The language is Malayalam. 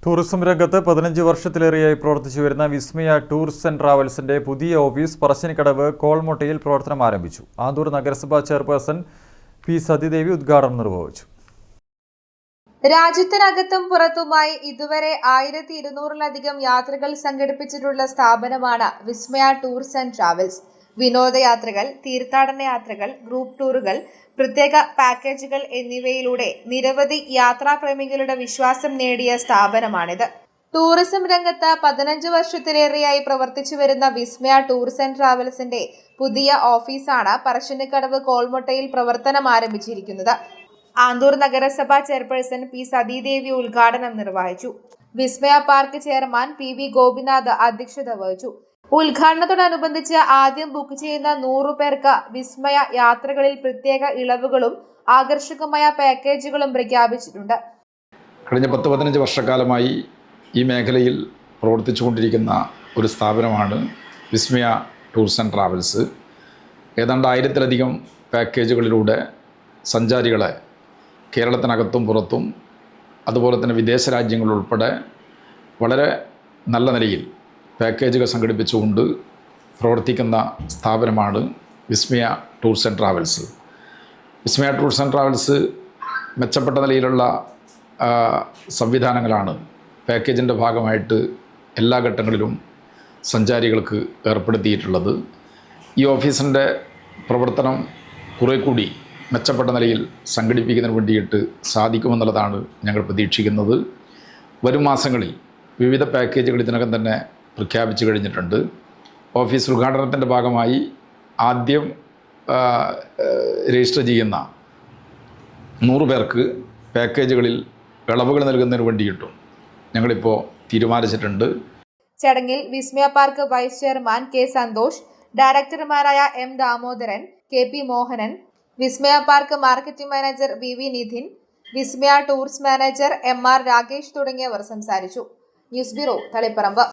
ടൂറിസം രംഗത്ത് 15 വർഷത്തിലേറെയായി പ്രവർത്തിച്ചു വരുന്ന വിസ്മയ ടൂർസ് ആൻഡ് ട്രാവൽസിന്റെ പുതിയ ഓഫീസ് പറശ്ശിനിക്കടവ് കോൾമൊട്ടയിൽ പ്രവർത്തനം ആരംഭിച്ചു. ആന്തൂർ നഗരസഭാ ചെയർപേഴ്സൺ പി സതിദേവി ഉദ്ഘാടനം നിർവഹിച്ചു. രാജ്യത്തിനകത്തും പുറത്തുമായി ഇതുവരെ 1200-ലധികം യാത്രകൾ സംഘടിപ്പിച്ചിട്ടുള്ള സ്ഥാപനമാണ് വിസ്മയ ടൂർസ് ആൻഡ് ട്രാവൽസ്. വിനോദയാത്രകൾ, തീർത്ഥാടന യാത്രകൾ, ഗ്രൂപ്പ് ടൂറുകൾ, പ്രത്യേക പാക്കേജുകൾ എന്നിവയിലൂടെ നിരവധി യാത്രാപ്രേമികളുടെ വിശ്വാസം നേടിയ സ്ഥാപനമാണിത്. ടൂറിസം രംഗത്ത് 15 വർഷത്തിലേറെയായി പ്രവർത്തിച്ചു വരുന്ന വിസ്മയ ടൂർസ് ആൻഡ് ട്രാവൽസിന്റെ പുതിയ ഓഫീസാണ് പറശ്ശിനിക്കടവ് കോൾമൊട്ടയിൽ പ്രവർത്തനം ആരംഭിച്ചിരിക്കുന്നത്. ആന്തൂർ നഗരസഭാ ചെയർപേഴ്സൺ പി സതിദേവി ഉദ്ഘാടനം നിർവഹിച്ചു. വിസ്മയ പാർക്ക് ചെയർമാൻ പി ഗോപിനാഥ് അധ്യക്ഷത വഹിച്ചു. ഉദ്ഘാടനത്തോടനുബന്ധിച്ച് ആദ്യം ബുക്ക് ചെയ്യുന്ന 100 പേർക്ക് വിസ്മയ യാത്രകളിൽ പ്രത്യേക ഇളവുകളും ആകർഷകമായ പാക്കേജുകളും പ്രഖ്യാപിച്ചിട്ടുണ്ട്. കഴിഞ്ഞ 10-15 വർഷക്കാലമായി ഈ മേഖലയിൽ പ്രവർത്തിച്ചുകൊണ്ടിരിക്കുന്ന ഒരു സ്ഥാപനമാണ് വിസ്മയ ടൂർസ് ആൻഡ് ട്രാവൽസ്. ഏതാണ്ട് 1000-ലധികം പാക്കേജുകളിലൂടെ സഞ്ചാരികളെ കേരളത്തിനകത്തും പുറത്തും അതുപോലെ തന്നെ വിദേശ രാജ്യങ്ങളുൾപ്പെടെ വളരെ നല്ല നിലയിൽ പാക്കേജുകൾ സംഘടിപ്പിച്ചുകൊണ്ട് പ്രവർത്തിക്കുന്ന സ്ഥാപനമാണ് Vismaya tours and travels. Vismaya tours and travels മെച്ചപ്പെട്ട നിലയിലുള്ള സംവിധാനങ്ങളാണ് പാക്കേജിൻ്റെ ഭാഗമായിട്ട് എല്ലാ ഘട്ടങ്ങളിലും സഞ്ചാരികൾക്ക് ഏർപ്പെടുത്തിയിട്ടുള്ളത്. ഈ ഓഫീസിൻ്റെ പ്രവർത്തനം കുറേ കൂടി മെച്ചപ്പെട്ട നിലയിൽ സംഘടിപ്പിക്കുന്നതിന് വേണ്ടിയിട്ട് സാധിക്കുമെന്നുള്ളതാണ് ഞങ്ങൾ പ്രതീക്ഷിക്കുന്നത്. വരും മാസങ്ങളിൽ വിവിധ പാക്കേജുകൾ ഇതിനകം തന്നെ പ്രഖ്യാപിച്ചു കഴിഞ്ഞിട്ടുണ്ട്. ഓഫീസ് ഉദ്ഘാടനത്തിൻ്റെ ഭാഗമായി ആദ്യം രജിസ്റ്റർ ചെയ്യുന്ന 100 പേർക്ക് പാക്കേജുകളിൽ ഇളവുകൾ നൽകുന്നതിന് വേണ്ടിയിട്ടും ഞങ്ങളിപ്പോൾ തീരുമാനിച്ചിട്ടുണ്ട്. ചടങ്ങിൽ Vismaya park vice chairman K Santhosh, ഡയറക്ടർമാരായ M Damodaran, K P Mohanan, Vismaya park marketing manager V Nidhin, Vismaya tours manager MR Rakesh തുടങ്ങിയവർ സംസാരിച്ചു. News bureau, Taliparamba.